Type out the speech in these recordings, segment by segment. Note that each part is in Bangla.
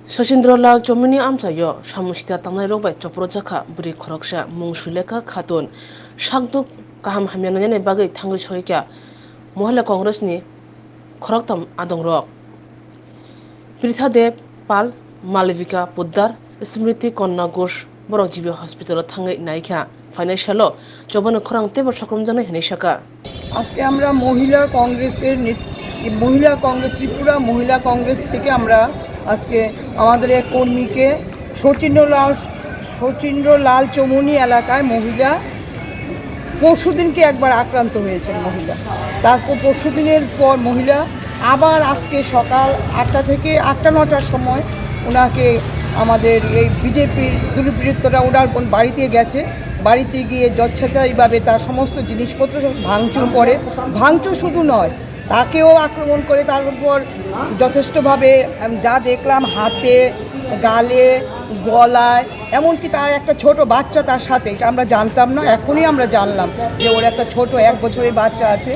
Sachindralal Chomini Amsayo, Shamushta Tanairoba, Choprojaka, Buri Khoroksha, Mungshuleka Khatun, Shagduk Kaham Hamian Bagay Tangu Shoika, Mohla Congress ni Khoroktam Adongrok. Pritha Dev, Pal, Malvika, Puddar, Smriti Konna Ghosh, Borojibi Hospital Tangai Naika, Financial, Choban Korang Table Shakrumjana Hinishaka. আজকে আমরা মহিলা কংগ্রেস ত্রিপুরা মহিলা কংগ্রেস থেকে আমরা আজকে আমাদের এক কর্মীকে শচীন্দ্রলাল চৌমুনি এলাকায় মহিলা পরশুদিনকে একবার আক্রান্ত হয়েছেন মহিলা। তারপর পরশুদিনের পর মহিলা আবার আজকে সকাল 8টা থেকে 8টা-9টার সময় ওনাকে আমাদের এই বিজেপির দুর্বৃত্তরা ওনার বাড়িতে গেছে। বাড়িতে গিয়ে যচ্ছেচাইভাবে তার সমস্ত জিনিসপত্র ভাঙচুর করে। ভাঙচুর শুধু নয়, তাকেও আক্রমণ করে, তার উপর যথেষ্টভাবে যা দেখলাম হাতে, গালে, গলায়, এমনকি তার একটা ছোট বাচ্চা তার সাথে, এটা আমরা জানতাম না, এখনই আমরা জানলাম যে ওর একটা ছোট 1 বছরের বাচ্চা আছে।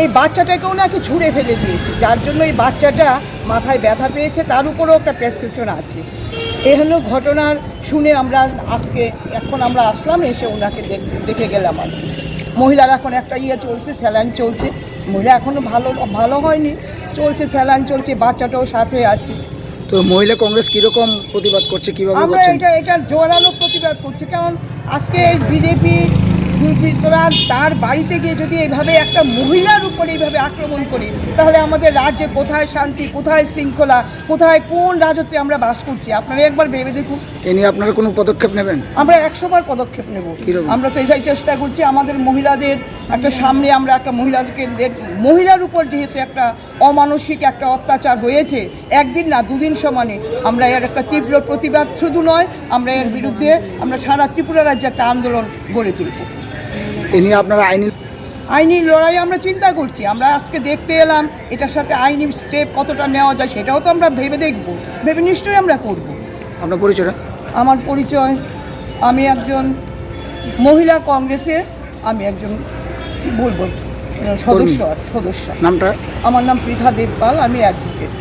এই বাচ্চাটাকেও নাকি ছুঁড়ে ফেলে দিয়েছে, যার জন্য এই বাচ্চাটা মাথায় ব্যথা পেয়েছে, তার উপরেও একটা প্রেসক্রিপশন আছে। এই হলো ঘটনার শুনে আমরা এখন আমরা আসলাম, এসে ওনাকে দেখে গেলাম আর কি। মহিলার এখন একটা চলছে, স্যালাইন চলছে, মহিলা এখনও ভালো হয়নি, চলছে স্যালাইন চলছে, বাচ্চাটাও সাথে আছে। তো মহিলা কংগ্রেস কীরকম প্রতিবাদ করছে, কীভাবে আমরা এটা জোরালো প্রতিবাদ করছি, কারণ আজকে বিজেপি দুর্বৃত্তরা তার বাড়িতে গিয়ে যদি এইভাবে একটা মহিলার উপরে এইভাবে আক্রমণ করি, তাহলে আমাদের রাজ্যে কোথায় শান্তি, কোথায় শৃঙ্খলা, কোথায় কোন রাজত্বে আমরা বাস করছি? আপনারা একবার ভেবে দেখুন। এ নিয়ে আপনারা কোনো পদক্ষেপ নেবেন? আমরা 100বার পদক্ষেপ নেব। আমরা তো এটাই চেষ্টা করছি, আমাদের মহিলাদের একটা সামনে আমরা একটা মহিলার উপর যেহেতু একটা অমানসিক একটা অত্যাচার হয়েছে, একদিন না 2 দিন সমানে, আমরা এর একটা তীব্র প্রতিবাদ শুধু নয়, আমরা এর বিরুদ্ধে আমরা সারা ত্রিপুরা রাজ্যে একটা আন্দোলন গড়ে তুলব। এ নিয়ে আপনারা আইনি লড়াই আমরা চিন্তা করছি। আমরা আজকে দেখতে এলাম, এটার সাথে আইনি স্টেপ কতটা নেওয়া যায় সেটাও তো আমরা ভেবে নিশ্চয়ই আমরা করব। আপনার পরিচয়টা? আমার পরিচয়, আমি একজন মহিলা কংগ্রেসের সদস্য। নামটা? আমার নাম পৃথা দেবপাল, আমি অ্যাডভোকেট।